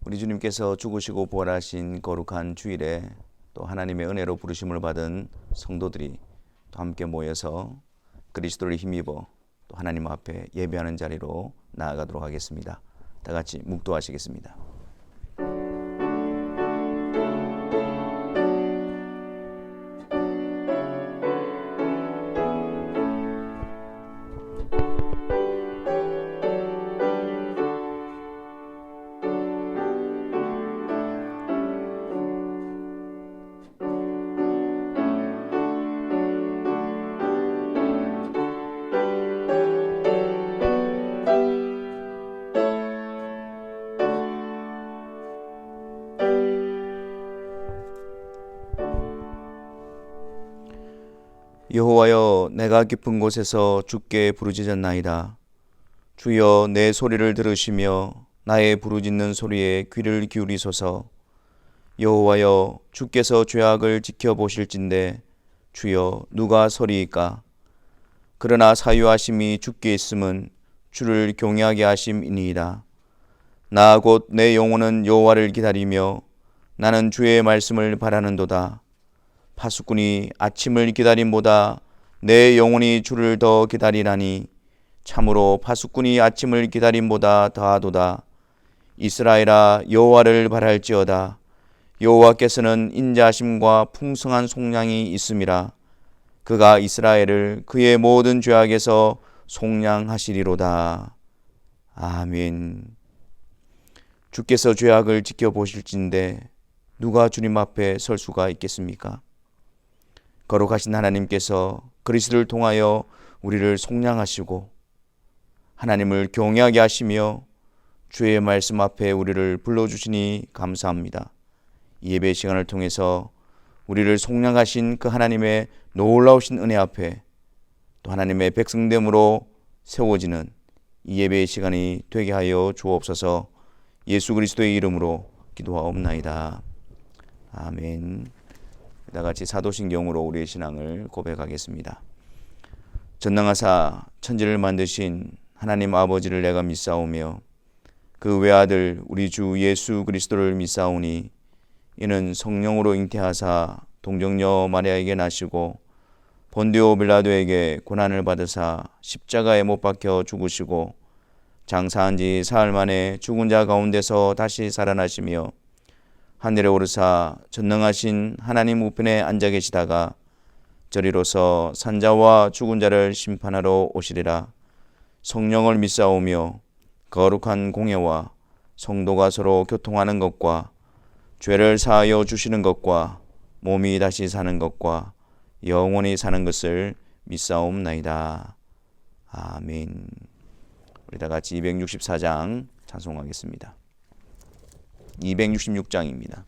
우리 주님께서 죽으시고 부활하신 거룩한 주일에 또 하나님의 은혜로 부르심을 받은 성도들이 또 함께 모여서 그리스도를 힘입어 또 하나님 앞에 예배하는 자리로 나아가도록 하겠습니다. 다 같이 묵도하시겠습니다. 여호와여, 내가 깊은 곳에서 주께 부르짖었나이다. 주여, 내 소리를 들으시며 나의 부르짖는 소리에 귀를 기울이소서. 여호와여, 주께서 죄악을 지켜보실진대 주여, 누가 서리이까? 그러나 사유하심이 주께 있음은 주를 경외하게 하심이니이다. 나 곧 내 영혼은 여호와를 기다리며 나는 주의 말씀을 바라는도다. 파수꾼이 아침을 기다림보다 내 영혼이 주를 더 기다리나니 참으로 파수꾼이 아침을 기다림보다 더하도다. 이스라엘아, 여호와를 바랄지어다. 여호와께서는 인자하심과 풍성한 속량이 있음이라. 그가 이스라엘을 그의 모든 죄악에서 속량하시리로다. 아멘. 주께서 죄악을 지켜보실진데 누가 주님 앞에 설 수가 있겠습니까? 거룩하신 하나님께서 그리스도를 통하여 우리를 속량하시고 하나님을 경외하게 하시며 주의 말씀 앞에 우리를 불러주시니 감사합니다. 이 예배 시간을 통해서 우리를 속량하신 그 하나님의 놀라우신 은혜 앞에 또 하나님의 백성됨으로 세워지는 이 예배의 시간이 되게 하여 주옵소서. 예수 그리스도의 이름으로 기도하옵나이다. 아멘. 다 같이 사도신경으로 우리의 신앙을 고백하겠습니다. 전능하사 천지를 만드신 하나님 아버지를 내가 믿사오며 그 외아들 우리 주 예수 그리스도를 믿사오니 이는 성령으로 잉태하사 동정녀 마리아에게 나시고 본디오 빌라도에게 고난을 받으사 십자가에 못 박혀 죽으시고 장사한 지 사흘 만에 죽은 자 가운데서 다시 살아나시며 하늘에 오르사 전능하신 하나님 우편에 앉아 계시다가 저리로서 산자와 죽은 자를 심판하러 오시리라. 성령을 믿사오며 거룩한 공예와 성도가 서로 교통하는 것과 죄를 사하여 주시는 것과 몸이 다시 사는 것과 영원히 사는 것을 믿사옵나이다. 아멘. 우리 다 같이 264장 찬송하겠습니다. 266장입니다.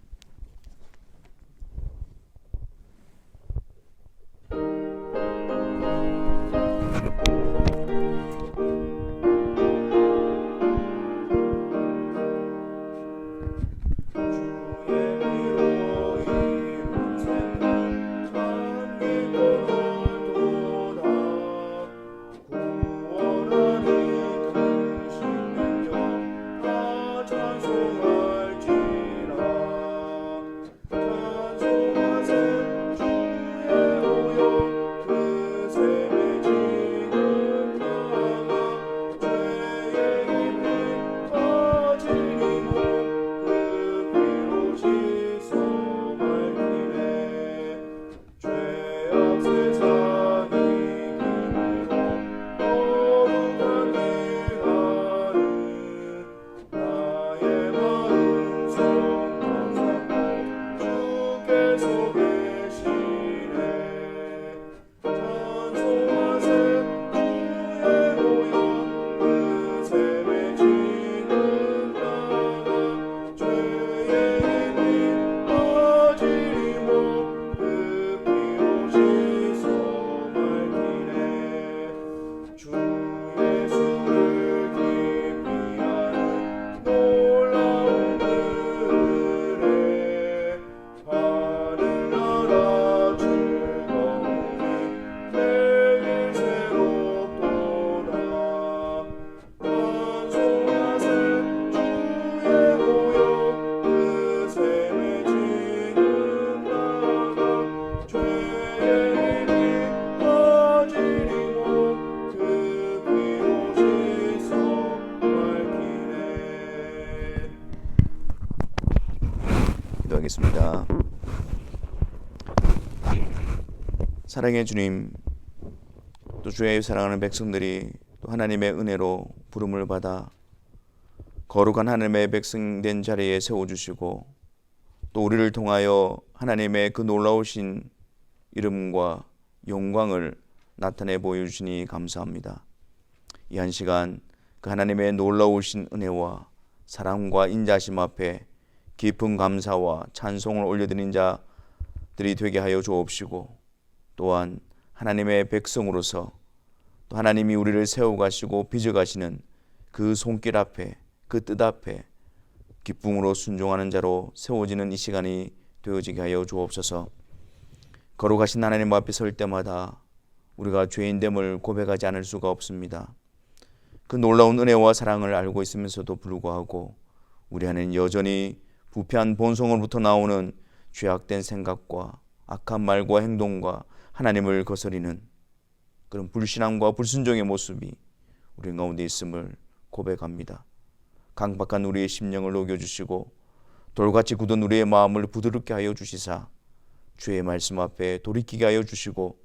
사랑의 주님, 또 주의 사랑하는 백성들이 또 하나님의 은혜로 부름을 받아 거룩한 하나님의 백성 된 자리에 세워주시고 또 우리를 통하여 하나님의 그 놀라우신 이름과 영광을 나타내 보여주시니 감사합니다. 이 한 시간 그 하나님의 놀라우신 은혜와 사랑과 인자심 앞에 깊은 감사와 찬송을 올려드린 자들이 되게 하여 주옵시고 또한 하나님의 백성으로서 또 하나님이 우리를 세워가시고 빚어가시는 그 손길 앞에 그 뜻 앞에 기쁨으로 순종하는 자로 세워지는 이 시간이 되어지게 하여 주옵소서. 거룩하신 하나님 앞에 설 때마다 우리가 죄인됨을 고백하지 않을 수가 없습니다. 그 놀라운 은혜와 사랑을 알고 있으면서도 불구하고 우리 안에는 여전히 부패한 본성으로부터 나오는 죄악된 생각과 악한 말과 행동과 하나님을 거스리는 그런 불신앙과 불순종의 모습이 우리 가운데 있음을 고백합니다. 강박한 우리의 심령을 녹여주시고 돌같이 굳은 우리의 마음을 부드럽게 하여 주시사 주의 말씀 앞에 돌이키게 하여 주시고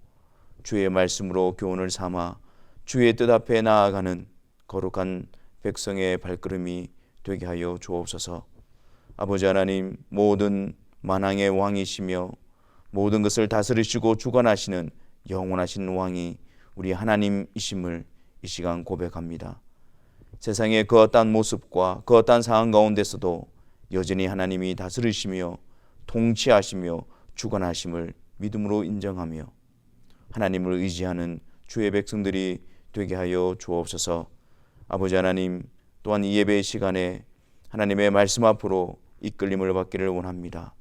주의 말씀으로 교훈을 삼아 주의 뜻 앞에 나아가는 거룩한 백성의 발걸음이 되게 하여 주옵소서. 아버지 하나님, 모든 만왕의 왕이시며 모든 것을 다스리시고 주관하시는 영원하신 왕이 우리 하나님이심을 이 시간 고백합니다. 세상의 그 어떠한 모습과 그 어떠한 상황 가운데서도 여전히 하나님이 다스리시며 통치하시며 주관하심을 믿음으로 인정하며 하나님을 의지하는 주의 백성들이 되게 하여 주옵소서. 아버지 하나님, 또한 이 예배의 시간에 하나님의 말씀 앞으로 이끌림을 받기를 원합니다.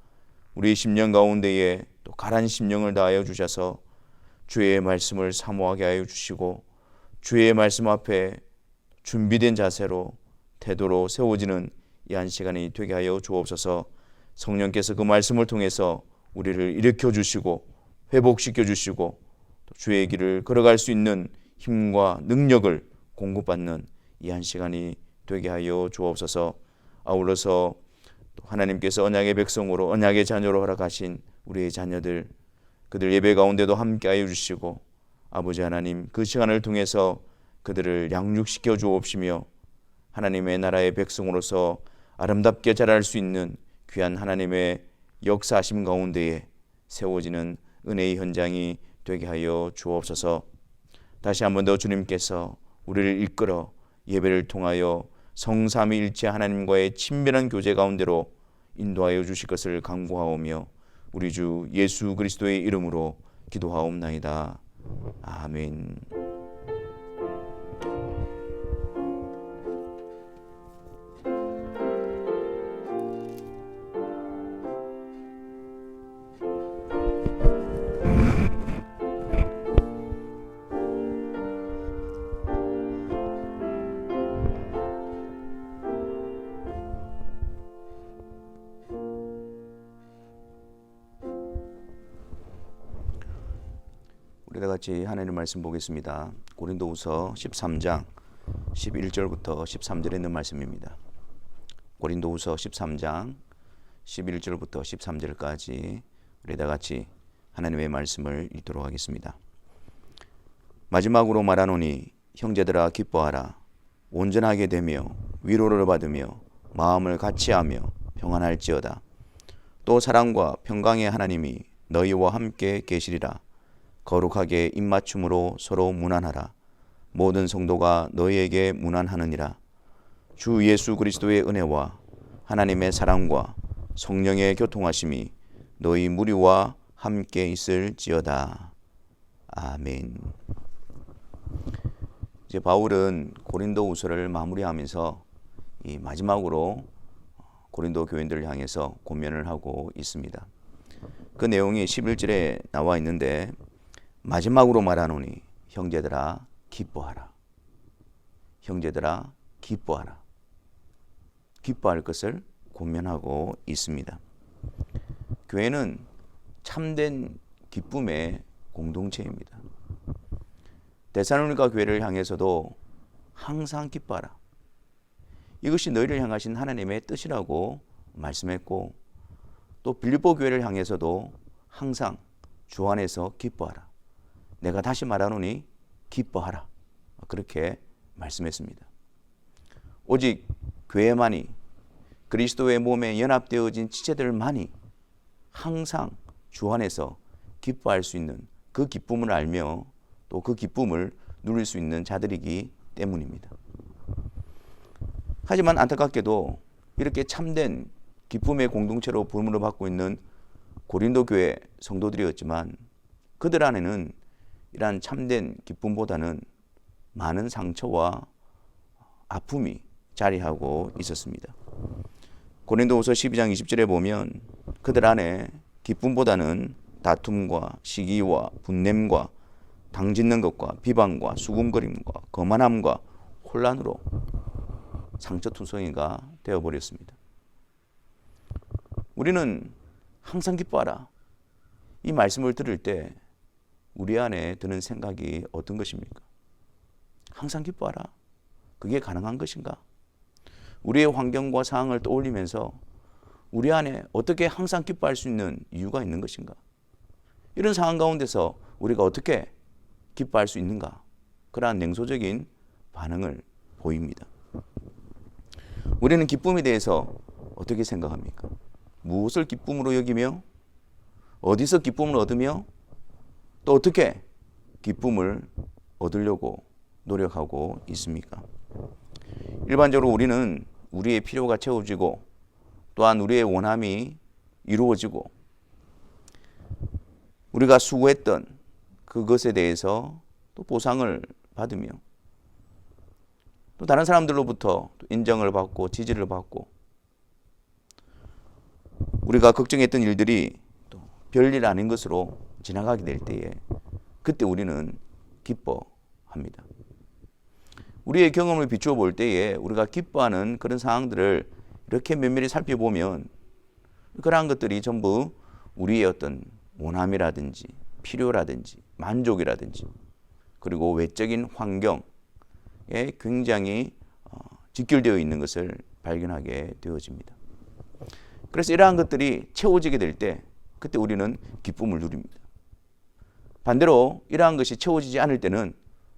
우리 심령 가운데에 또 가란 심령을 다하여 주셔서 주의 말씀을 사모하게 하여 주시고 주의 말씀 앞에 준비된 자세로 태도로 세워지는 이 한 시간이 되게 하여 주옵소서. 성령께서 그 말씀을 통해서 우리를 일으켜 주시고 회복시켜 주시고 또 주의 길을 걸어갈 수 있는 힘과 능력을 공급받는 이 한 시간이 되게 하여 주옵소서. 아울러서 또 하나님께서 언약의 백성으로 언약의 자녀로 허락하신 우리의 자녀들 그들 예배 가운데도 함께하여 주시고 아버지 하나님 그 시간을 통해서 그들을 양육시켜 주옵시며 하나님의 나라의 백성으로서 아름답게 자랄 수 있는 귀한 하나님의 역사하심 가운데에 세워지는 은혜의 현장이 되게 하여 주옵소서. 다시 한 번 더 주님께서 우리를 이끌어 예배를 통하여 성삼위일체 하나님과의 친밀한 교제 가운데로 인도하여 주실 것을 간구하오며 우리 주 예수 그리스도의 이름으로 기도하옵나이다. 아멘. 우리 다 같이 하나님의 말씀 보겠습니다. 고린도후서 13장 11절부터 13절에 있는 말씀입니다. 고린도후서 13장 11절부터 13절까지 우리 다 같이 하나님의 말씀을 읽도록 하겠습니다. 마지막으로 말하노니 형제들아 기뻐하라. 온전하게 되며 위로를 받으며 마음을 같이하며 평안할지어다. 또 사랑과 평강의 하나님이 너희와 함께 계시리라. 거룩하게 입맞춤으로 서로 문안하라. 모든 성도가 너희에게 문안하느니라. 주 예수 그리스도의 은혜와 하나님의 사랑과 성령의 교통하심이 너희 무리와 함께 있을지어다. 아멘. 이제 바울은 고린도후서를 마무리하면서 이 마지막으로 고린도 교인들을 향해서 권면을 하고 있습니다. 그 내용이 11절에 나와 있는데 마지막으로 말하노니 형제들아 기뻐하라. 형제들아 기뻐하라. 기뻐할 것을 권면하고 있습니다. 교회는 참된 기쁨의 공동체입니다. 데살로니가 교회를 향해서도 항상 기뻐하라. 이것이 너희를 향하신 하나님의 뜻이라고 말씀했고 또 빌립보 교회를 향해서도 항상 주 안에서 기뻐하라. 내가 다시 말하노니 기뻐하라. 그렇게 말씀했습니다. 오직 교회만이, 그리스도의 몸에 연합되어진 지체들만이 항상 주 안에서 기뻐할 수 있는 그 기쁨을 알며 또 그 기쁨을 누릴 수 있는 자들이기 때문입니다. 하지만 안타깝게도 이렇게 참된 기쁨의 공동체로 부름을 받고 있는 고린도 교회 성도들이었지만 그들 안에는 이러한 참된 기쁨보다는 많은 상처와 아픔이 자리하고 있었습니다. 고린도후서 12장 20절에 보면 그들 안에 기쁨보다는 다툼과 시기와 분냄과 당짓는 것과 비방과 수군거림과 거만함과 혼란으로 상처투성이가 되어버렸습니다. 우리는 항상 기뻐하라. 이 말씀을 들을 때 우리 안에 드는 생각이 어떤 것입니까? 항상 기뻐하라. 그게 가능한 것인가? 우리의 환경과 상황을 떠올리면서 우리 안에 어떻게 항상 기뻐할 수 있는 이유가 있는 것인가? 이런 상황 가운데서 우리가 어떻게 기뻐할 수 있는가? 그러한 냉소적인 반응을 보입니다. 우리는 기쁨에 대해서 어떻게 생각합니까? 무엇을 기쁨으로 여기며 어디서 기쁨을 얻으며 또 어떻게 기쁨을 얻으려고 노력하고 있습니까? 일반적으로 우리는 우리의 필요가 채워지고 또한 우리의 원함이 이루어지고 우리가 수고했던 그것에 대해서 또 보상을 받으며 또 다른 사람들로부터 인정을 받고 지지를 받고 우리가 걱정했던 일들이 또 별일 아닌 것으로 지나가게 될 때에 그때 우리는 기뻐합니다. 우리의 경험을 비추어 볼 때에 우리가 기뻐하는 그런 상황들을 이렇게 면밀히 살펴보면 그러한 것들이 전부 우리의 어떤 원함이라든지 필요라든지 만족이라든지 그리고 외적인 환경에 굉장히 직결되어 있는 것을 발견하게 되어집니다. 그래서 이러한 것들이 채워지게 될 때 그때 우리는 기쁨을 누립니다. 반대로 이러한 것이 채워지지 않을 때는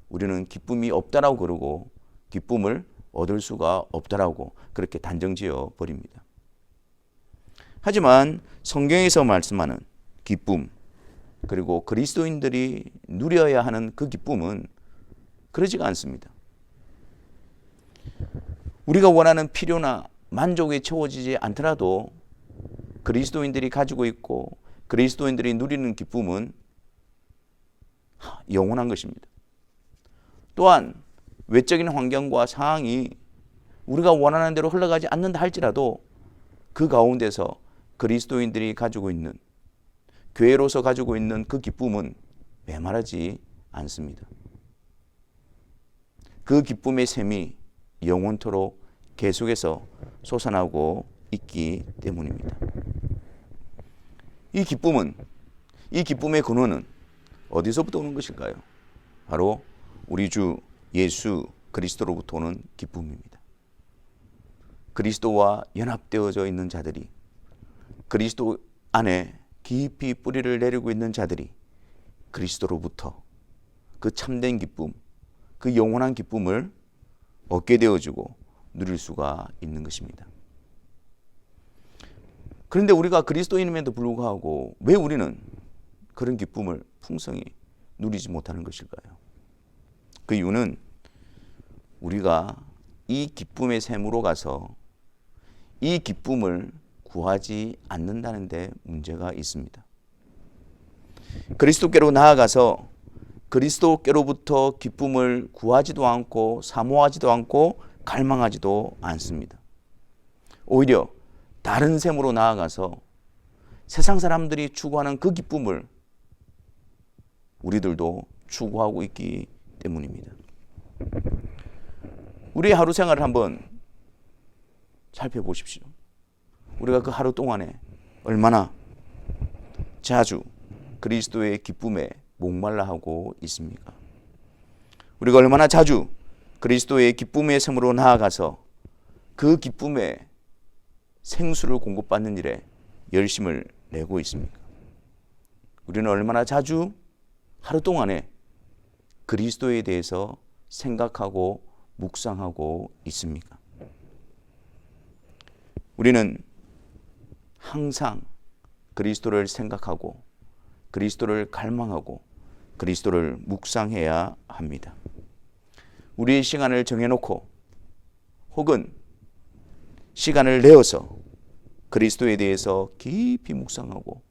우리는 기쁨이 없다라고 그러고 기쁨을 얻을 수가 없다라고 그렇게 단정지어 버립니다. 하지만 성경에서 말씀하는 기쁨 그리고 그리스도인들이 누려야 하는 그 기쁨은 그러지가 않습니다. 우리가 원하는 필요나 만족에 채워지지 않더라도 그리스도인들이 가지고 있고 그리스도인들이 누리는 기쁨은 영원한 것입니다. 또한 외적인 환경과 상황이 우리가 원하는 대로 흘러가지 않는다 할지라도 그 가운데서 그리스도인들이 가지고 있는 교회로서 가지고 있는 그 기쁨은 메마르지 않습니다. 그 기쁨의 샘이 영원토록 계속해서 솟아나고 있기 때문입니다. 이 기쁨의 근원은 어디서부터 오는 것일까요? 바로 우리 주 예수 그리스도로부터 오는 기쁨입니다. 그리스도와 연합되어져 있는 자들이 그리스도 안에 깊이 뿌리를 내리고 있는 자들이 그리스도로부터 그 참된 기쁨, 그 영원한 기쁨을 얻게 되어지고 누릴 수가 있는 것입니다. 그런데 우리가 그리스도인임에도 불구하고 왜 우리는 그런 기쁨을 풍성히 누리지 못하는 것일까요? 그 이유는 우리가 이 기쁨의 샘으로 가서 이 기쁨을 구하지 않는다는 데 문제가 있습니다. 그리스도께로 나아가서 그리스도께로부터 기쁨을 구하지도 않고 사모하지도 않고 갈망하지도 않습니다. 오히려 다른 샘으로 나아가서 세상 사람들이 추구하는 그 기쁨을 우리들도 추구하고 있기 때문입니다. 우리의 하루 생활을 한번 살펴보십시오. 우리가 그 하루 동안에 얼마나 자주 그리스도의 기쁨에 목말라 하고 있습니까? 우리가 얼마나 자주 그리스도의 기쁨의 샘으로 나아가서 그 기쁨의 생수를 공급받는 일에 열심을 내고 있습니까? 우리는 얼마나 자주 하루 동안에 그리스도에 대해서 생각하고 묵상하고 있습니까? 우리는 항상 그리스도를 생각하고 그리스도를 갈망하고 그리스도를 묵상해야 합니다. 우리의 시간을 정해놓고 혹은 시간을 내어서 그리스도에 대해서 깊이 묵상하고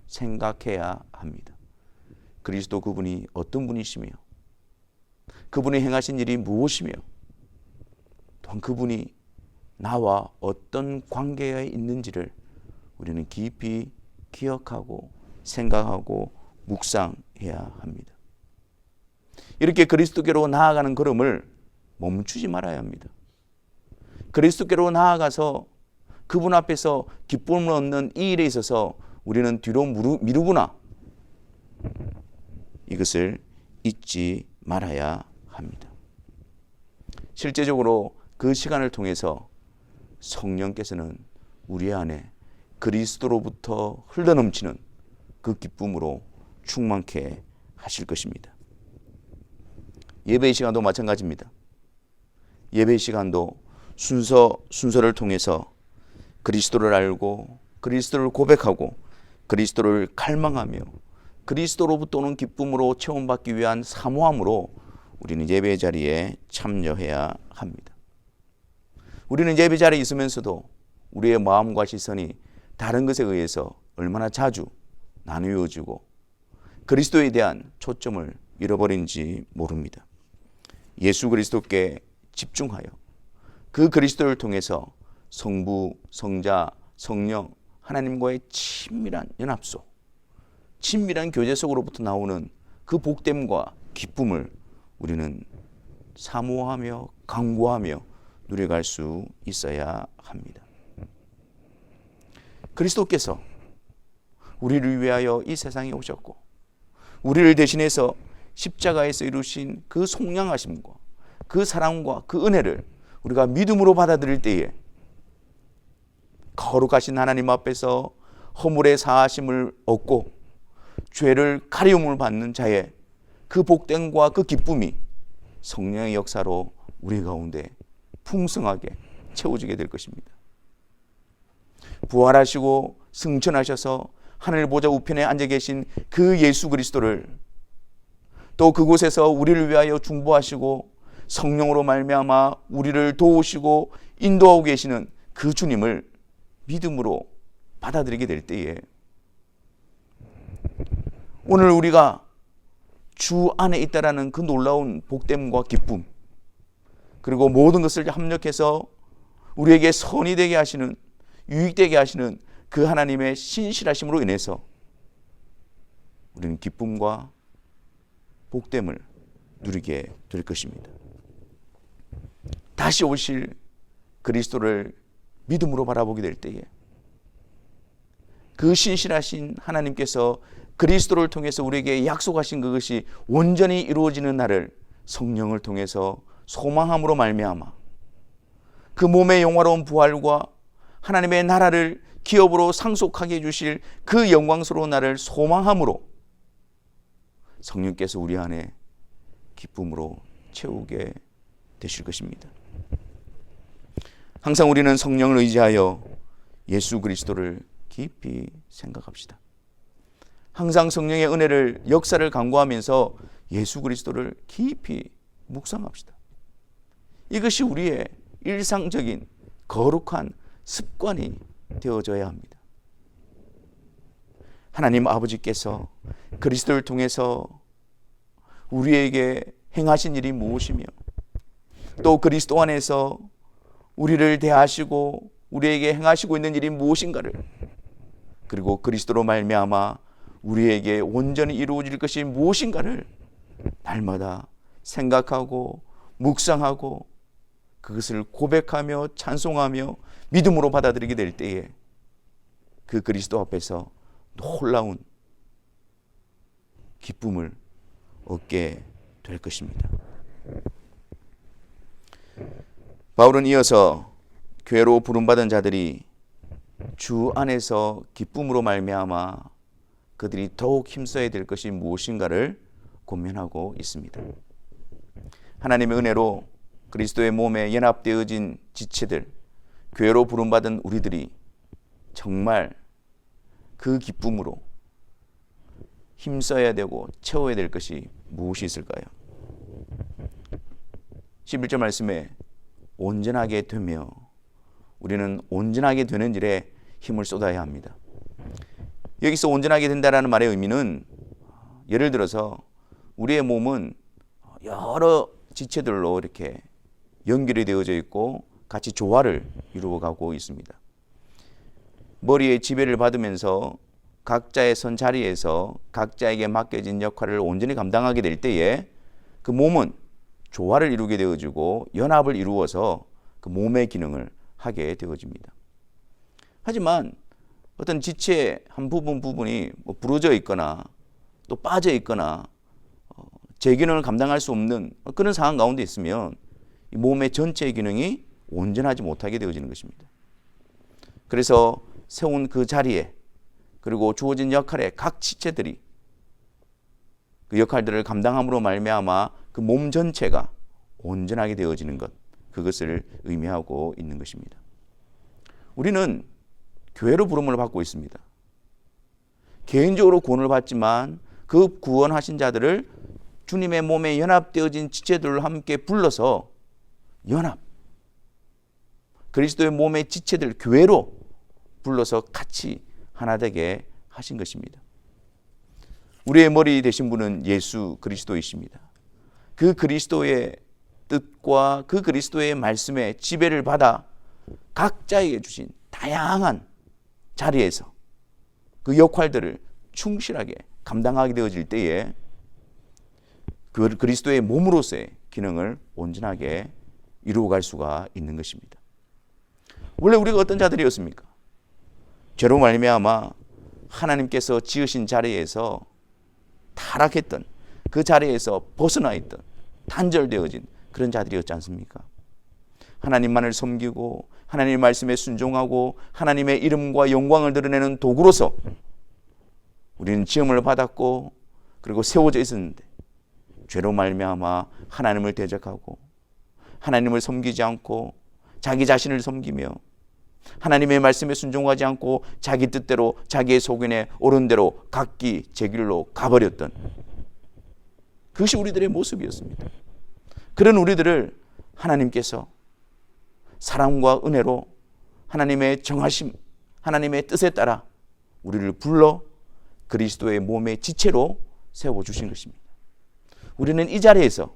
생각해야 합니다. 그리스도 그분이 어떤 분이시며 그분이 행하신 일이 무엇이며 또한 그분이 나와 어떤 관계에 있는지를 우리는 깊이 기억하고 생각하고 묵상해야 합니다. 이렇게 그리스도께로 나아가는 걸음을 멈추지 말아야 합니다. 그리스도께로 나아가서 그분 앞에서 기쁨을 얻는 이 일에 있어서 우리는 뒤로 미루구나, 이것을 잊지 말아야 합니다. 실제적으로 그 시간을 통해서 성령께서는 우리 안에 그리스도로부터 흘러넘치는 그 기쁨으로 충만케 하실 것입니다. 예배의 시간도 마찬가지입니다. 예배의 시간도 순서를 통해서 그리스도를 알고 그리스도를 고백하고 그리스도를 갈망하며 그리스도로부터 오는 기쁨으로 체험받기 위한 사모함으로 우리는 예배 자리에 참여해야 합니다. 우리는 예배 자리에 있으면서도 우리의 마음과 시선이 다른 것에 의해서 얼마나 자주 나누어지고 그리스도에 대한 초점을 잃어버린지 모릅니다. 예수 그리스도께 집중하여 그 그리스도를 통해서 성부, 성자, 성령, 하나님과의 친밀한 연합소, 친밀한 교제 속으로부터 나오는 그 복됨과 기쁨을 우리는 사모하며 간구하며 누려갈 수 있어야 합니다. 그리스도께서 우리를 위하여 이 세상에 오셨고 우리를 대신해서 십자가에서 이루신 그 속량하심과 그 사랑과 그 은혜를 우리가 믿음으로 받아들일 때에 거룩하신 하나님 앞에서 허물의 사하심을 얻고 죄를 가리움을 받는 자의 그 복됨과 그 기쁨이 성령의 역사로 우리 가운데 풍성하게 채워지게 될 것입니다. 부활하시고 승천하셔서 하늘 보좌 우편에 앉아 계신 그 예수 그리스도를 또 그곳에서 우리를 위하여 중보하시고 성령으로 말미암아 우리를 도우시고 인도하고 계시는 그 주님을 믿음으로 받아들이게 될 때에 오늘 우리가 주 안에 있다라는 그 놀라운 복됨과 기쁨, 그리고 모든 것을 합력해서 우리에게 선이 되게 하시는, 유익되게 하시는 그 하나님의 신실하심으로 인해서 우리는 기쁨과 복됨을 누리게 될 것입니다. 다시 오실 그리스도를 믿음으로 바라보게 될 때에 그 신실하신 하나님께서 그리스도를 통해서 우리에게 약속하신 그것이 온전히 이루어지는 날을 성령을 통해서 소망함으로 말미암아 그 몸의 영화로운 부활과 하나님의 나라를 기업으로 상속하게 해주실 그 영광스러운 날을 소망함으로 성령께서 우리 안에 기쁨으로 채우게 되실 것입니다. 항상 우리는 성령을 의지하여 예수 그리스도를 깊이 생각합시다. 항상 성령의 은혜를, 역사를 간구하면서 예수 그리스도를 깊이 묵상합시다. 이것이 우리의 일상적인 거룩한 습관이 되어져야 합니다. 하나님 아버지께서 그리스도를 통해서 우리에게 행하신 일이 무엇이며 또 그리스도 안에서 우리를 대하시고 우리에게 행하시고 있는 일이 무엇인가를, 그리고 그리스도로 말미암아 우리에게 온전히 이루어질 것이 무엇인가를 날마다 생각하고 묵상하고 그것을 고백하며 찬송하며 믿음으로 받아들이게 될 때에 그 그리스도 앞에서 놀라운 기쁨을 얻게 될 것입니다. 바울은 이어서 교회로 부름받은 자들이 주 안에서 기쁨으로 말미암아 그들이 더욱 힘써야 될 것이 무엇인가를 고민하고 있습니다. 하나님의 은혜로 그리스도의 몸에 연합되어진 지체들, 교회로 부름받은 우리들이 정말 그 기쁨으로 힘써야 되고 채워야 될 것이 무엇이 있을까요? 11절 말씀에 온전하게 되며, 우리는 온전하게 되는 일에 힘을 쏟아야 합니다. 여기서 온전하게 된다라는 말의 의미는, 예를 들어서 우리의 몸은 여러 지체들로 이렇게 연결이 되어져 있고 같이 조화를 이루어가고 있습니다. 머리의 지배를 받으면서 각자의 선 자리에서 각자에게 맡겨진 역할을 온전히 감당하게 될 때에 그 몸은 조화를 이루게 되어지고 연합을 이루어서 그 몸의 기능을 하게 되어집니다. 하지만 어떤 지체의 한 부분이 부러져 있거나 또 빠져 있거나 제 기능을 감당할 수 없는 그런 상황 가운데 있으면 이 몸의 전체의 기능이 온전하지 못하게 되어지는 것입니다. 그래서 세운 그 자리에, 그리고 주어진 역할에 각 지체들이 그 역할들을 감당함으로 말미암아 그 몸 전체가 온전하게 되어지는 것, 그것을 의미하고 있는 것입니다. 우리는 교회로 부름을 받고 있습니다. 개인적으로 구원을 받지만 그 구원하신 자들을 주님의 몸에 연합되어진 지체들을 함께 불러서 그리스도의 몸의 지체들, 교회로 불러서 같이 하나 되게 하신 것입니다. 우리의 머리 되신 분은 예수 그리스도이십니다. 그 그리스도의 뜻과 그 그리스도의 말씀에 지배를 받아 각자에게 주신 다양한 자리에서 그 역할들을 충실하게 감당하게 되어질 때에 그 그리스도의 몸으로서의 기능을 온전하게 이루어갈 수가 있는 것입니다. 원래 우리가 어떤 자들이었습니까? 죄로 말미암아 하나님께서 지으신 자리에서 타락했던, 그 자리에서 벗어나 있던, 단절되어진 그런 자들이었지 않습니까? 하나님만을 섬기고 하나님의 말씀에 순종하고 하나님의 이름과 영광을 드러내는 도구로서 우리는 지음을 받았고 그리고 세워져 있었는데, 죄로 말미암아 하나님을 대적하고 하나님을 섬기지 않고 자기 자신을 섬기며 하나님의 말씀에 순종하지 않고 자기 뜻대로 자기의 소견에 옳은 대로 각기 제 길로 가버렸던, 그것이 우리들의 모습이었습니다. 그런 우리들을 하나님께서 사랑과 은혜로 하나님의 정하심, 하나님의 뜻에 따라 우리를 불러 그리스도의 몸의 지체로 세워주신 것입니다. 우리는 이 자리에서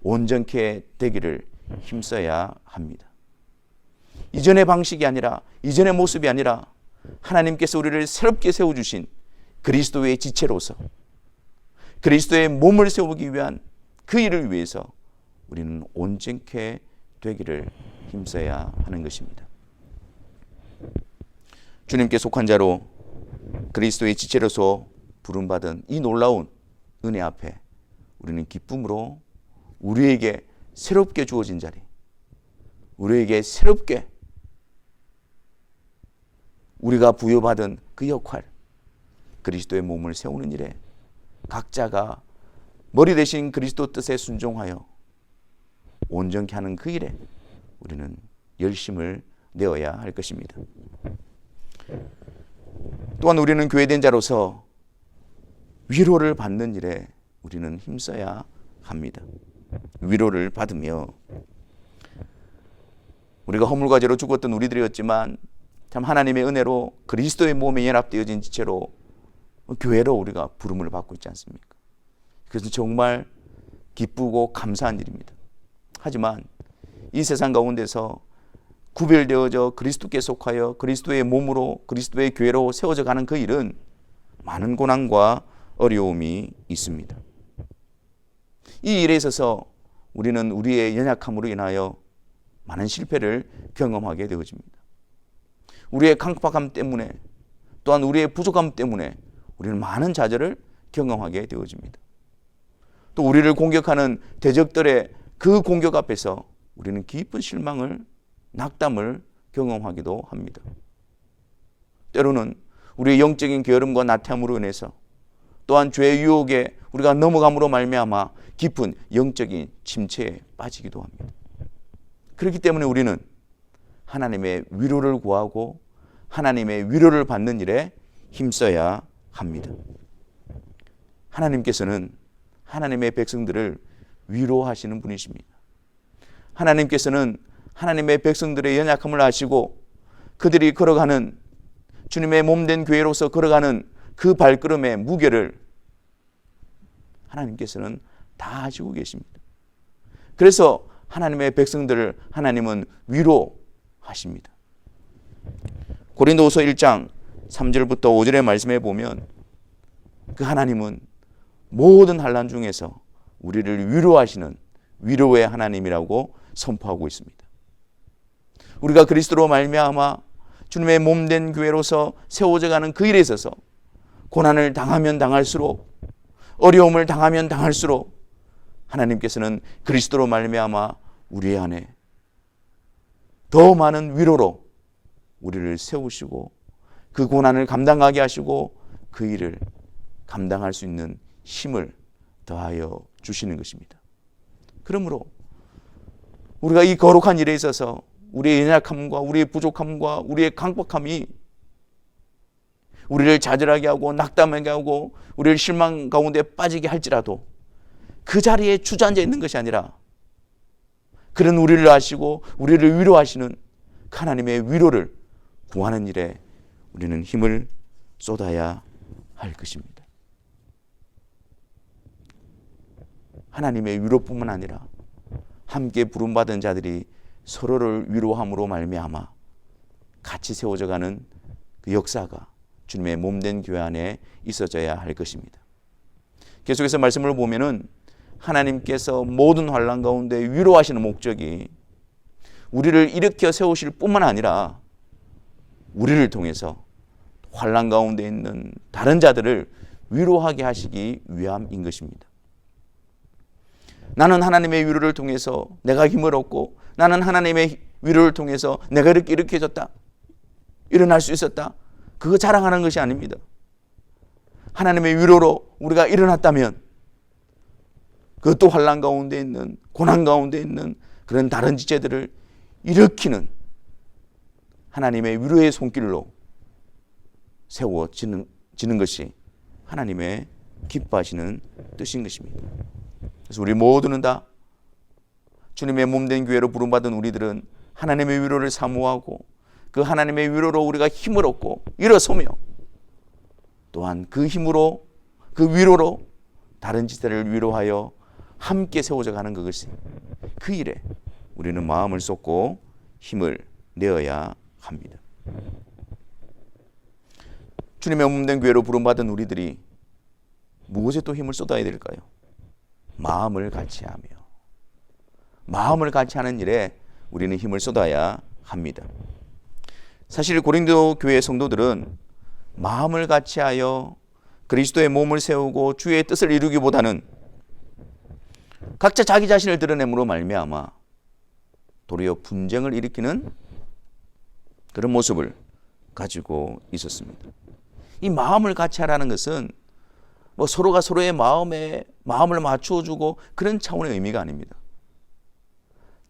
온전케 되기를 힘써야 합니다. 이전의 방식이 아니라, 이전의 모습이 아니라 하나님께서 우리를 새롭게 세워주신 그리스도의 지체로서 그리스도의 몸을 세우기 위한 그 일을 위해서 우리는 온전케 되기를 힘써야 하는 것입니다. 주님께 속한 자로 그리스도의 지체로서 부름받은 이 놀라운 은혜 앞에 우리는 기쁨으로 우리에게 새롭게 주어진 자리, 우리에게 새롭게 우리가 부여받은 그 역할, 그리스도의 몸을 세우는 일에 각자가 머리 대신 그리스도 뜻에 순종하여 온전케 하는 그 일에 우리는 열심을 내어야 할 것입니다. 또한 우리는 교회된 자로서 위로를 받는 일에 우리는 힘써야 합니다. 위로를 받으며, 우리가 허물과 죄로 죽었던 우리들이었지만 참 하나님의 은혜로 그리스도의 몸에 연합되어진 지체로 교회로 우리가 부름을 받고 있지 않습니까? 그래서 정말 기쁘고 감사한 일입니다. 하지만 이 세상 가운데서 구별되어져 그리스도께 속하여 그리스도의 몸으로 그리스도의 교회로 세워져 가는 그 일은 많은 고난과 어려움이 있습니다. 이 일에 있어서 우리는 우리의 연약함으로 인하여 많은 실패를 경험하게 되어집니다. 우리의 강팍함 때문에, 또한 우리의 부족함 때문에 우리는 많은 좌절을 경험하게 되어집니다. 또 우리를 공격하는 대적들의 그 공격 앞에서 우리는 깊은 실망을, 낙담을 경험하기도 합니다. 때로는 우리의 영적인 게으름과 나태함으로 인해서, 또한 죄의 유혹에 우리가 넘어감으로 말미암아 깊은 영적인 침체에 빠지기도 합니다. 그렇기 때문에 우리는 하나님의 위로를 구하고 하나님의 위로를 받는 일에 힘써야 합니다. 하나님께서는 하나님의 백성들을 위로하시는 분이십니다. 하나님께서는 하나님의 백성들의 연약함을 아시고 그들이 걸어가는 주님의 몸된 교회로서 걸어가는 그 발걸음의 무게를 하나님께서는 다 아시고 계십니다. 그래서 하나님의 백성들을 하나님은 위로하십니다. 고린도후서 1장 3절부터 5절의 말씀에 보면 그 하나님은 모든 환난 중에서 우리를 위로하시는 위로의 하나님이라고 선포하고 있습니다. 우리가 그리스도로 말미암아 주님의 몸된 교회로서 세워져 가는 그 일에 있어서 고난을 당하면 당할수록 어려움을 당하면 당할수록 하나님께서는 그리스도로 말미암아 우리 안에 더 많은 위로로 우리를 세우시고 그 고난을 감당하게 하시고 그 일을 감당할 수 있는 힘을 더하여 주시는 것입니다. 그러므로 우리가 이 거룩한 일에 있어서 우리의 연약함과 우리의 부족함과 우리의 강박함이 우리를 좌절하게 하고 낙담하게 하고 우리를 실망 가운데 빠지게 할지라도 그 자리에 주저앉아 있는 것이 아니라 그런 우리를 아시고 우리를 위로하시는 하나님의 위로를 구하는 일에 우리는 힘을 쏟아야 할 것입니다. 하나님의 위로뿐만 아니라 함께 부름받은 자들이 서로를 위로함으로 말미암아 같이 세워져 가는 그 역사가 주님의 몸된 교회 안에 있어져야 할 것입니다. 계속해서 말씀을 보면은 하나님께서 모든 환난 가운데 위로하시는 목적이 우리를 일으켜 세우실 뿐만 아니라 우리를 통해서 환난 가운데 있는 다른 자들을 위로하게 하시기 위함인 것입니다. 나는 하나님의 위로를 통해서 내가 힘을 얻고 나는 하나님의 위로를 통해서 내가 이렇게 일으켜졌다, 일어날 수 있었다, 그거 자랑하는 것이 아닙니다. 하나님의 위로로 우리가 일어났다면 그것도 환난 가운데 있는 고난 가운데 있는 그런 다른 지체들을 일으키는 하나님의 위로의 손길로 세워지는 것이 하나님의 기뻐하시는 뜻인 것입니다. 그래서 우리 모두는 다 주님의 몸된 교회로 부름받은 우리들은 하나님의 위로를 사모하고 그 하나님의 위로로 우리가 힘을 얻고 일어서며 또한 그 힘으로 그 위로로 다른 지체를 위로하여 함께 세워져 가는 그것이 그 일에 우리는 마음을 쏟고 힘을 내어야 합니다. 주님의 몸된 교회로 부름받은 우리들이 무엇에 또 힘을 쏟아야 될까요? 마음을 같이 하며 마음을 같이 하는 일에 우리는 힘을 쏟아야 합니다. 사실 고린도 교회 성도들은 마음을 같이 하여 그리스도의 몸을 세우고 주의 뜻을 이루기보다는 각자 자기 자신을 드러냄으로 말미암아 도리어 분쟁을 일으키는 그런 모습을 가지고 있었습니다. 이 마음을 같이 하라는 것은 뭐 서로가 서로의 마음을 맞추어주고 그런 차원의 의미가 아닙니다.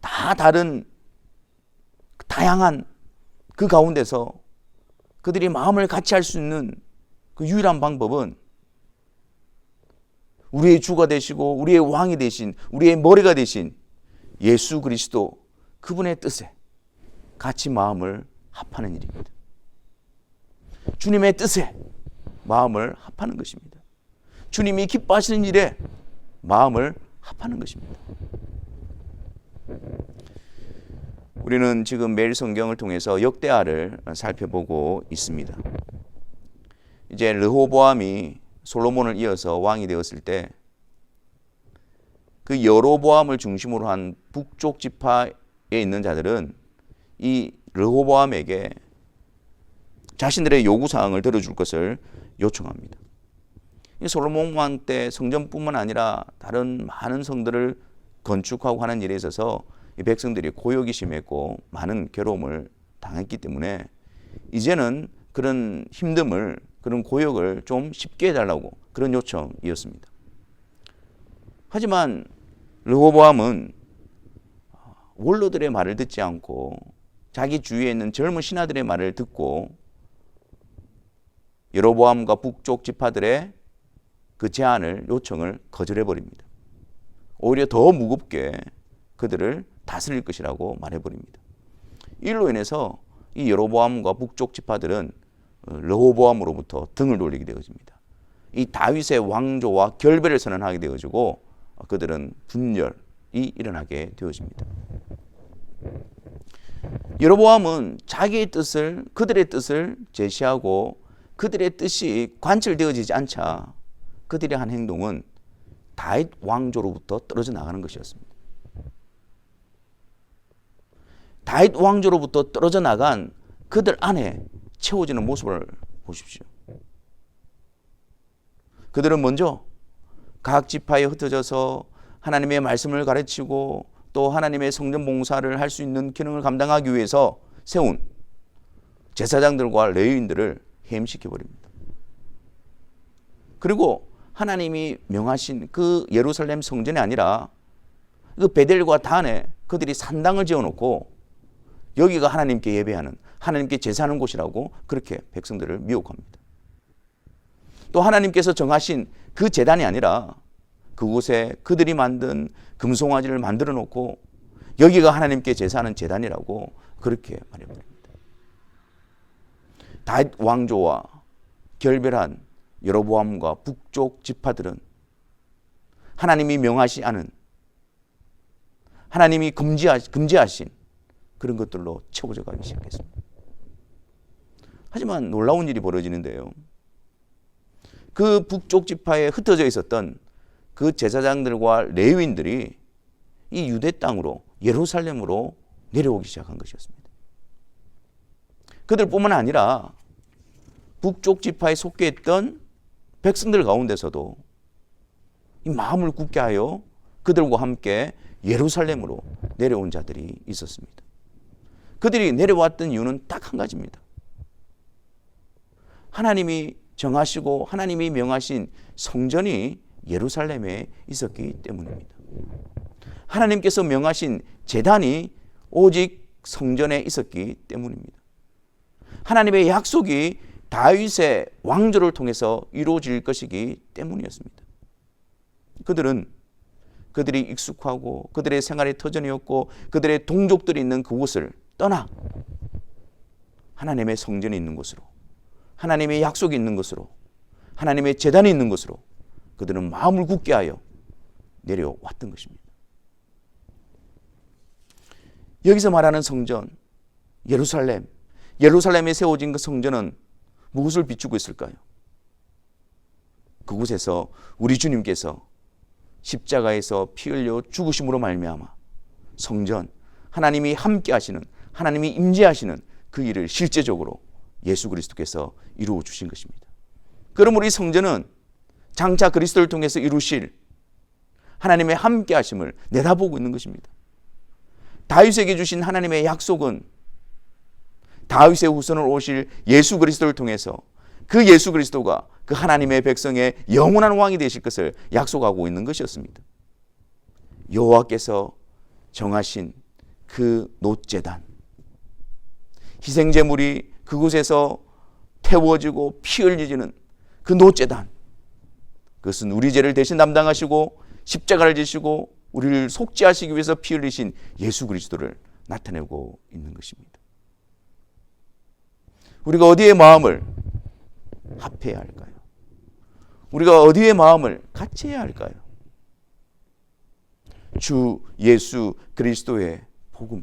다 다른 다양한 그 가운데서 그들이 마음을 같이 할 수 있는 그 유일한 방법은 우리의 주가 되시고 우리의 왕이 되신 우리의 머리가 되신 예수 그리스도 그분의 뜻에 같이 마음을 합하는 일입니다. 주님의 뜻에 마음을 합하는 것입니다. 주님이 기뻐하시는 일에 마음을 합하는 것입니다. 우리는 지금 매일 성경을 통해서 역대하를 살펴보고 있습니다. 이제 르호보암이 솔로몬을 이어서 왕이 되었을 때 그 여로보암을 중심으로 한 북쪽 지파에 있는 자들은 이 르호보암에게 자신들의 요구사항을 들어줄 것을 요청합니다. 솔로몬 왕 때 성전뿐만 아니라 다른 많은 성들을 건축하고 하는 일에 있어서 이 백성들이 고역이 심했고 많은 괴로움을 당했기 때문에 이제는 그런 힘듦을 그런 고역을 좀 쉽게 해달라고 그런 요청이었습니다. 하지만 르호보암은 원로들의 말을 듣지 않고 자기 주위에 있는 젊은 신하들의 말을 듣고 여로보암과 북쪽 지파들의 그 제안을, 요청을 거절해 버립니다. 오히려 더 무겁게 그들을 다스릴 것이라고 말해 버립니다. 이로 인해서 이 여로보암과 북쪽 지파들은 르호보암으로부터 등을 돌리게 되어집니다. 이 다윗의 왕조와 결별을 선언하게 되어지고 그들은 분열이 일어나게 되어집니다. 여로보암은 자기의 뜻을, 그들의 뜻을 제시하고 그들의 뜻이 관철되어지지 않자 그들이 한 행동은 다윗 왕조로부터 떨어져 나가는 것이었습니다. 다윗 왕조로부터 떨어져 나간 그들 안에 채워지는 모습을 보십시오. 그들은 먼저 각 지파에 흩어져서 하나님의 말씀을 가르치고 또 하나님의 성전 봉사를 할 수 있는 기능을 감당하기 위해서 세운 제사장들과 레위인들을 해임시켜 버립니다. 그리고 하나님이 명하신 그 예루살렘 성전이 아니라 그 베델과 단에 그들이 산당을 지어놓고 여기가 하나님께 예배하는, 하나님께 제사하는 곳이라고 그렇게 백성들을 미혹합니다. 또 하나님께서 정하신 그 제단이 아니라 그곳에 그들이 만든 금송아지를 만들어 놓고 여기가 하나님께 제사하는 제단이라고 그렇게 말해버립니다. 다윗 왕조와 결별한 여로보암과 북쪽 지파들은 하나님이 명하시 않은, 하나님이 금지하신 그런 것들로 채워져 가기 시작했습니다. 하지만 놀라운 일이 벌어지는데요. 그 북쪽 지파에 흩어져 있었던 그 제사장들과 레위인들이 이 유대 땅으로, 예루살렘으로 내려오기 시작한 것이었습니다. 그들뿐만 아니라 북쪽 지파에 속해 있던 백성들 가운데서도 이 마음을 굳게 하여 그들과 함께 예루살렘으로 내려온 자들이 있었습니다. 그들이 내려왔던 이유는 딱 한 가지입니다. 하나님이 정하시고 하나님이 명하신 성전이 예루살렘에 있었기 때문입니다. 하나님께서 명하신 제단이 오직 성전에 있었기 때문입니다. 하나님의 약속이 다윗의 왕조를 통해서 이루어질 것이기 때문이었습니다. 그들은 그들이 익숙하고 그들의 생활의 터전이었고 그들의 동족들이 있는 그곳을 떠나 하나님의 성전이 있는 곳으로, 하나님의 약속이 있는 곳으로, 하나님의 제단이 있는 곳으로 그들은 마음을 굳게 하여 내려왔던 것입니다. 여기서 말하는 성전, 예루살렘에 세워진 그 성전은 무엇을 비추고 있을까요? 그곳에서 우리 주님께서 십자가에서 피 흘려 죽으심으로 말미암아 성전, 하나님이 함께 하시는, 하나님이 임재하시는 그 일을 실제적으로 예수 그리스도께서 이루어 주신 것입니다. 그러므로 이 성전은 장차 그리스도를 통해서 이루실 하나님의 함께 하심을 내다보고 있는 것입니다. 다윗에게 주신 하나님의 약속은 다윗의 후손으로 오실 예수 그리스도를 통해서 그 예수 그리스도가 그 하나님의 백성의 영원한 왕이 되실 것을 약속하고 있는 것이었습니다. 여호와께서 정하신 그 놋제단, 희생제물이 그곳에서 태워지고 피 흘려지는 그 놋제단, 그것은 우리 죄를 대신 담당하시고 십자가를 지시고 우리를 속죄하시기 위해서 피 흘리신 예수 그리스도를 나타내고 있는 것입니다. 우리가 어디에 마음을 합해야 할까요? 우리가 어디에 마음을 같이 해야 할까요? 주 예수 그리스도의 복음,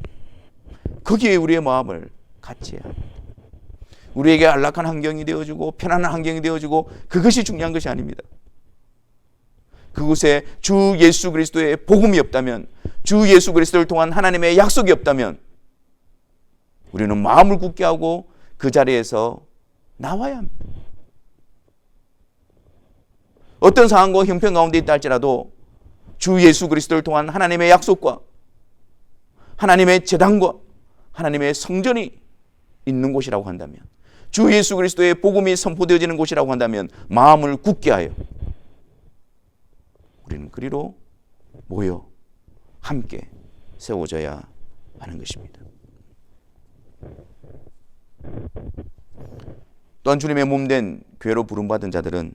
거기에 우리의 마음을 같이 해야 합니다. 우리에게 안락한 환경이 되어지고 편안한 환경이 되어지고 그것이 중요한 것이 아닙니다. 그곳에 주 예수 그리스도의 복음이 없다면, 주 예수 그리스도를 통한 하나님의 약속이 없다면 우리는 마음을 굳게 하고 그 자리에서 나와야 합니다. 어떤 상황과 형편 가운데 있다 할지라도 주 예수 그리스도를 통한 하나님의 약속과 하나님의 제단과 하나님의 성전이 있는 곳이라고 한다면, 주 예수 그리스도의 복음이 선포되어지는 곳이라고 한다면 마음을 굳게 하여 우리는 그리로 모여 함께 세워져야 하는 것입니다. 또한 주님의 몸된 교회로 부름받은 자들은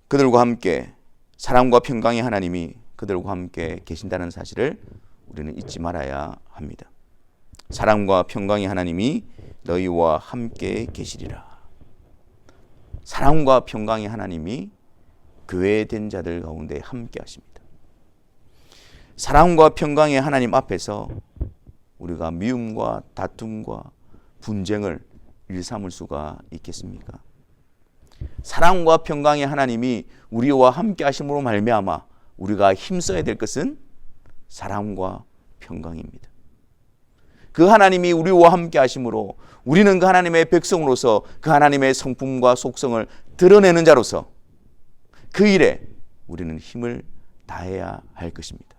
그들과 함께 사랑과 평강의 하나님이 그들과 함께 계신다는 사실을 우리는 잊지 말아야 합니다. 사랑과 평강의 하나님이 너희와 함께 계시리라. 사랑과 평강의 하나님이 교회된 자들 가운데 함께 하십니다. 사랑과 평강의 하나님 앞에서 우리가 미움과 다툼과 분쟁을 일삼을 수가 있겠습니까? 사랑과 평강의 하나님이 우리와 함께 하심으로 말미암아 우리가 힘써야 될 것은 사랑과 평강입니다. 그 하나님이 우리와 함께 하심으로 우리는 그 하나님의 백성으로서 그 하나님의 성품과 속성을 드러내는 자로서 그 일에 우리는 힘을 다해야 할 것입니다.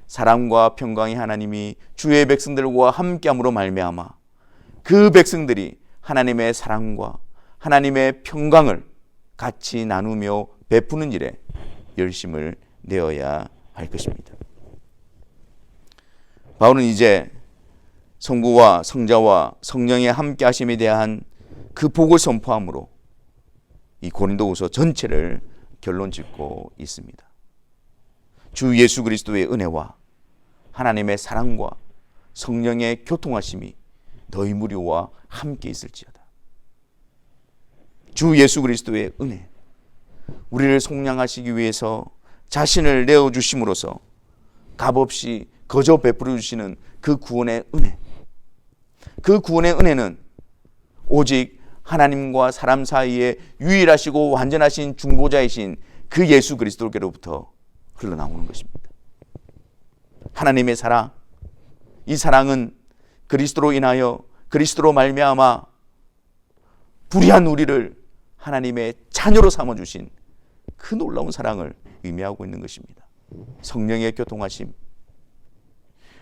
사랑과 평강의 하나님이 주의 백성들과 함께함으로 말미암아 그 백성들이 하나님의 사랑과 하나님의 평강을 같이 나누며 베푸는 일에 열심을 내어야 할 것입니다. 바울은 이제 성부와 성자와 성령의 함께 하심에 대한 그 복을 선포함으로 이 고린도후서 전체를 결론 짓고 있습니다. 주 예수 그리스도의 은혜와 하나님의 사랑과 성령의 교통하심이 너희 무리와 함께 있을지어다. 주 예수 그리스도의 은혜, 우리를 속량하시기 위해서 자신을 내어주심으로써 값없이 거저 베풀어 주시는 그 구원의 은혜, 그 구원의 은혜는 오직 하나님과 사람 사이에 유일하시고 완전하신 중보자이신 그 예수 그리스도께로부터 흘러나오는 것입니다. 하나님의 사랑, 이 사랑은 그리스도로 인하여 그리스도로 말미암아 불의한 우리를 하나님의 자녀로 삼아주신 그 놀라운 사랑을 의미하고 있는 것입니다. 성령의 교통하심,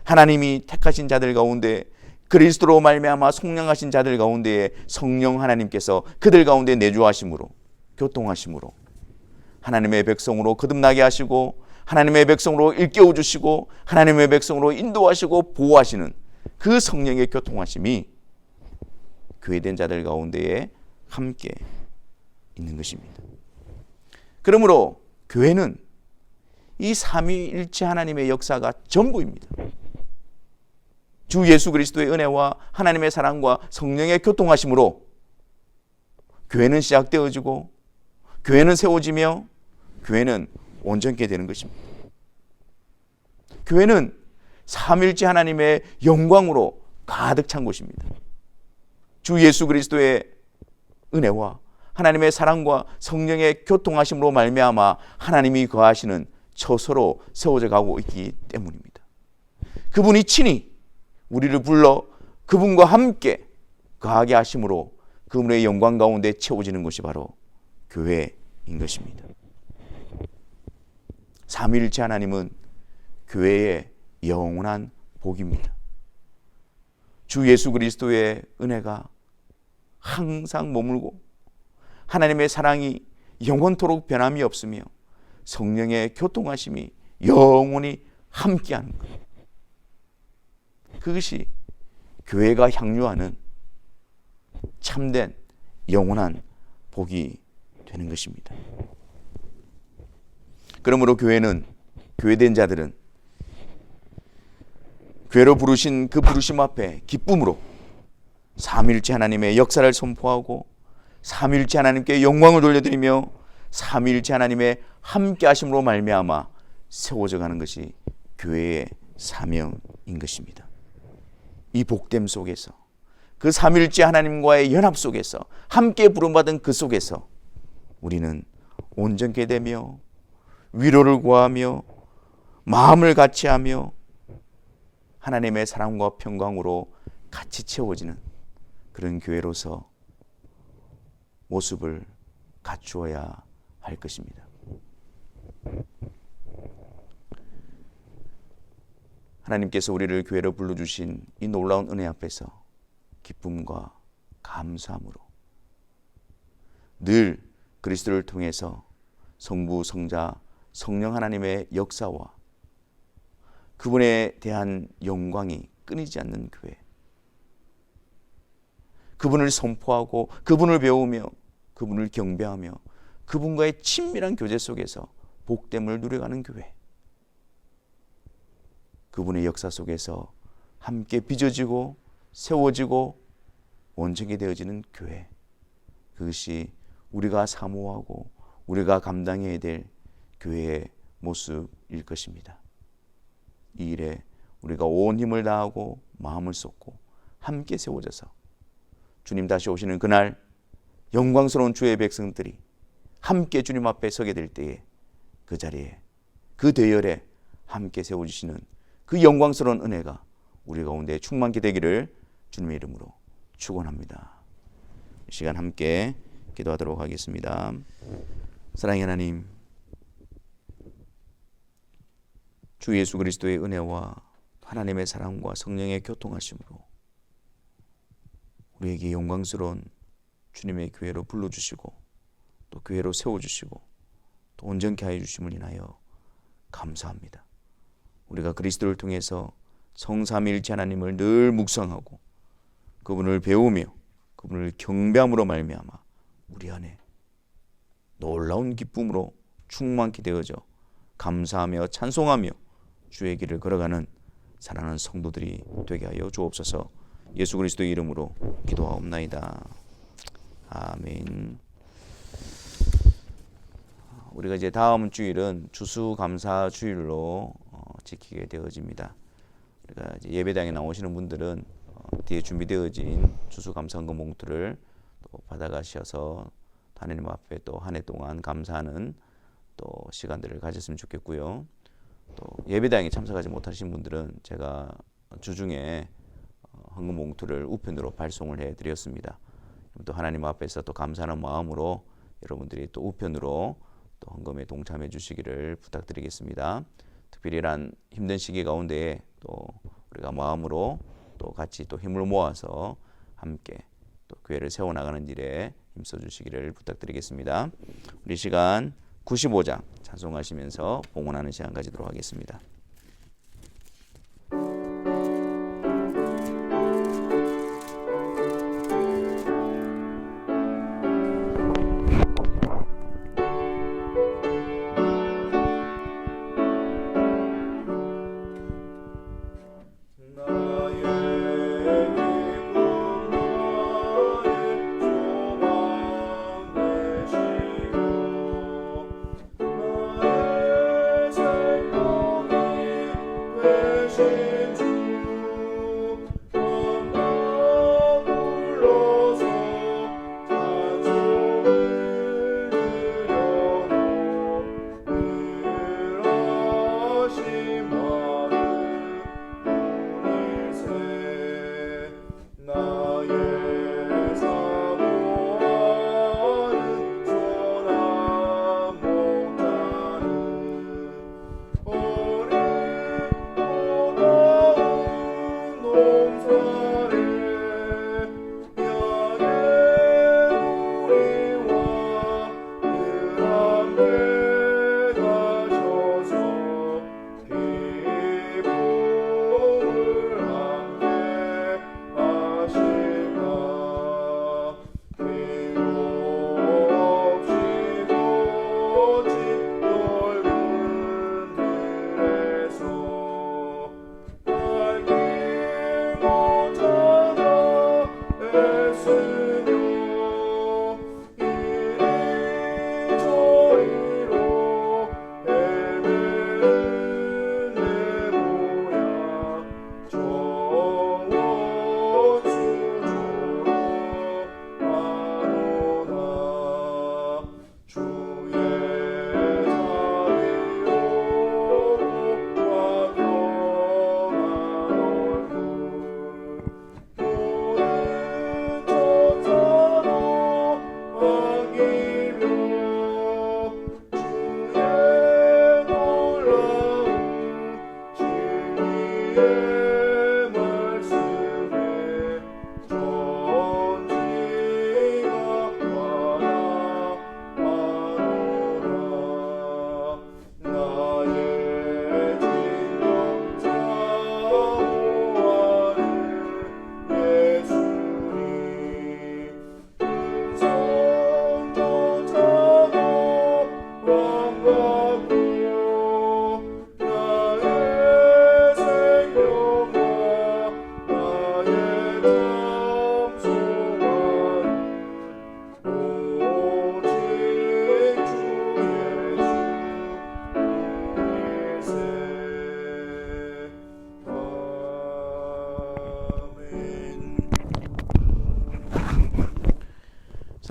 하나님이 택하신 자들 가운데 그리스도로 말미암아 속량하신 자들 가운데에 성령 하나님께서 그들 가운데 내주하심으로 교통하심으로 하나님의 백성으로 거듭나게 하시고 하나님의 백성으로 일깨워 주시고 하나님의 백성으로 인도하시고 보호하시는 그 성령의 교통하심이 교회된 자들 가운데에 함께 있는 것입니다. 그러므로 교회는 이 삼위일체 하나님의 역사가 전부입니다. 주 예수 그리스도의 은혜와 하나님의 사랑과 성령의 교통하심으로 교회는 시작되어지고 교회는 세워지며 교회는 온전케 되는 것입니다. 교회는 삼위일체 하나님의 영광으로 가득 찬 곳입니다. 주 예수 그리스도의 은혜와 하나님의 사랑과 성령의 교통하심으로 말미암아 하나님이 거하시는 처소로 세워져 가고 있기 때문입니다. 그분이 친히 우리를 불러 그분과 함께 거하게 하심으로 그분의 영광 가운데 채워지는 것이 바로 교회인 것입니다. 삼위일체 하나님은 교회의 영원한 복입니다. 주 예수 그리스도의 은혜가 항상 머물고 하나님의 사랑이 영원토록 변함이 없으며 성령의 교통하심이 영원히 함께하는 것, 그것이 교회가 향유하는 참된 영원한 복이 되는 것입니다. 그러므로 교회는, 교회된 자들은 교회로 부르신 그 부르심 앞에 기쁨으로 삼위일체 하나님의 역사를 선포하고 삼위일체 하나님께 영광을 돌려드리며 삼위일체 하나님의 함께 하심으로 말미암아 세워져 가는 것이 교회의 사명인 것입니다. 이 복됨 속에서, 그 삼위일체 하나님과의 연합 속에서, 함께 부름받은 그 속에서 우리는 온전케 되며 위로를 구하며 마음을 같이하며 하나님의 사랑과 평강으로 같이 채워지는 그런 교회로서 모습을 갖추어야 할 것입니다. 하나님께서 우리를 교회로 불러주신 이 놀라운 은혜 앞에서 기쁨과 감사함으로 늘 그리스도를 통해서 성부, 성자, 성령 하나님의 역사와 그분에 대한 영광이 끊이지 않는 교회, 그분을 선포하고 그분을 배우며 그분을 경배하며 그분과의 친밀한 교제 속에서 복됨을 누려가는 교회, 그분의 역사 속에서 함께 빚어지고 세워지고 원청이 되어지는 교회, 그것이 우리가 사모하고 우리가 감당해야 될 교회의 모습일 것입니다. 이 일에 우리가 온 힘을 다하고 마음을 쏟고 함께 세워져서 주님 다시 오시는 그날 영광스러운 주의 백성들이 함께 주님 앞에 서게 될 때에 그 자리에 그 대열에 함께 세워주시는 그 영광스러운 은혜가 우리 가운데 충만케 되기를 주님의 이름으로 축원합니다. 이 시간 함께 기도하도록 하겠습니다. 사랑의 하나님, 주 예수 그리스도의 은혜와 하나님의 사랑과 성령의 교통하심으로 우리에게 영광스러운 주님의 교회로 불러주시고 또 교회로 세워주시고 또 온전케 하여 주심을 인하여 감사합니다. 우리가 그리스도를 통해서 성삼위일체 하나님을 늘 묵상하고 그분을 배우며 그분을 경배함으로 말미암아 우리 안에 놀라운 기쁨으로 충만케 되어져 감사하며 찬송하며 주의 길을 걸어가는 사랑하는 성도들이 되게 하여 주옵소서. 예수 그리스도의 이름으로 기도하옵나이다. 아멘. 우리가 이제 다음 주일은 추수감사 주일로 지키게 되어집니다. 우리가 이제 예배당에 나오시는 분들은 뒤에 준비되어진 추수감사헌금 봉투를 또 받아가셔서 하나님 앞에 또 한 해 동안 감사하는 또 시간들을 가졌으면 좋겠고요. 또 예배당에 참석하지 못하신 분들은 제가 주중에 헌금 봉투를 우편으로 발송을 해드렸습니다. 또 하나님 앞에서 또 감사하는 마음으로 여러분들이 또 우편으로 또 헌금에 동참해 주시기를 부탁드리겠습니다. 특별히 이런 힘든 시기 가운데 또 우리가 마음으로 또 같이 또 힘을 모아서 함께 또 교회를 세워나가는 일에 힘써 주시기를 부탁드리겠습니다. 우리 시간 95장 찬송하시면서 봉헌하는 시간 가지도록 하겠습니다.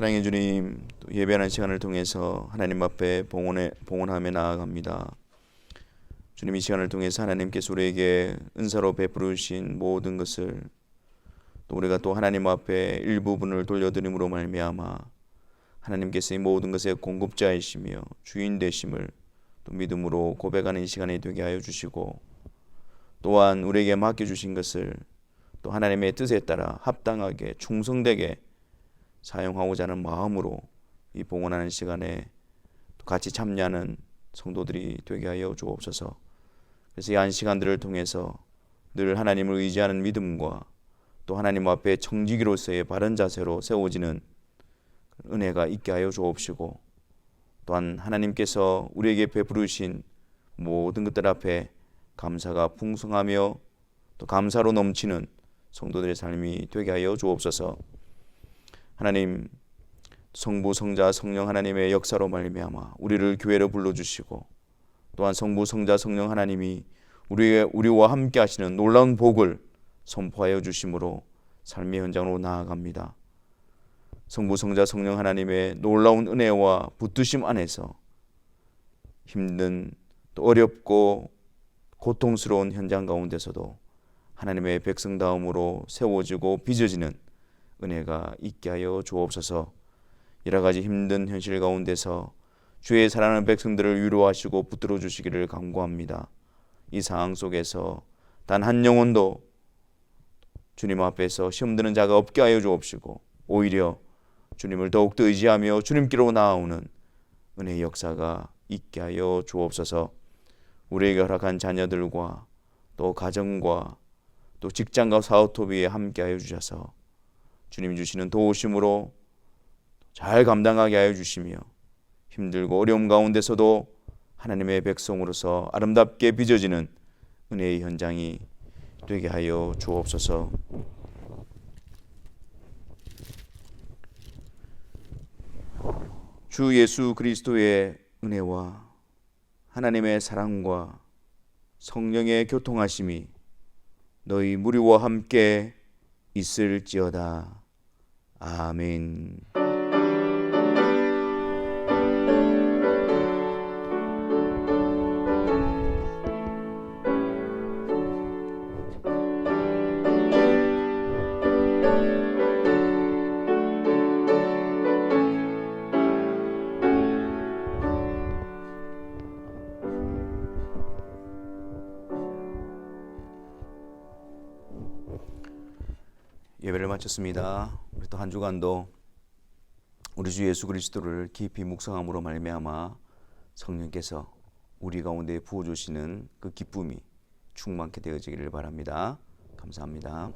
사랑의 주님, 또 예배하는 시간을 통해서 하나님 앞에 봉헌하며 나아갑니다. 주님, 이 시간을 통해서 하나님께서 우리에게 은사로 베푸르신 모든 것을 또 우리가 또 하나님 앞에 일부분을 돌려드림으로 말미암아 하나님께서 이 모든 것의 공급자이시며 주인 되심을 또 믿음으로 고백하는 시간이 되게 하여 주시고, 또한 우리에게 맡겨주신 것을 또 하나님의 뜻에 따라 합당하게 충성되게 사용하고자 하는 마음으로 이 봉헌하는 시간에 같이 참여하는 성도들이 되게 하여 주옵소서. 그래서 이 한 시간들을 통해서 늘 하나님을 의지하는 믿음과 또 하나님 앞에 청지기로서의 바른 자세로 세워지는 은혜가 있게 하여 주옵시고, 또한 하나님께서 우리에게 베푸르신 모든 것들 앞에 감사가 풍성하며 또 감사로 넘치는 성도들의 삶이 되게 하여 주옵소서. 하나님, 성부, 성자, 성령 하나님의 역사로 말미암아 우리를 교회로 불러주시고, 또한 성부, 성자, 성령 하나님이 우리와 함께 하시는 놀라운 복을 선포하여 주심으로 삶의 현장으로 나아갑니다. 성부, 성자, 성령 하나님의 놀라운 은혜와 붙드심 안에서 힘든 또 어렵고 고통스러운 현장 가운데서도 하나님의 백성다움으로 세워지고 빚어지는 은혜가 있게 하여 주옵소서. 여러 가지 힘든 현실 가운데서 주의 사랑하는 백성들을 위로하시고 붙들어 주시기를 간구합니다. 이 상황 속에서 단 한 영혼도 주님 앞에서 시험 드는 자가 없게 하여 주옵시고, 오히려 주님을 더욱더 의지하며 주님께로 나아오는 은혜의 역사가 있게 하여 주옵소서. 우리에게 허락한 자녀들과 또 가정과 또 직장과 사업토비에 함께 하여 주셔서 주님이 주시는 도우심으로 잘 감당하게 하여 주시며, 힘들고 어려움 가운데서도 하나님의 백성으로서 아름답게 빚어지는 은혜의 현장이 되게 하여 주옵소서. 주 예수 그리스도의 은혜와 하나님의 사랑과 성령의 교통하심이 너희 무리와 함께 있을지어다. 아멘. 예배를 마쳤습니다. 우리 또 한 주간도 우리 주 예수 그리스도를 깊이 묵상함으로 말미암아 성령께서 우리 가운데 부어주시는 그 기쁨이 충만케 되어지기를 바랍니다. 감사합니다.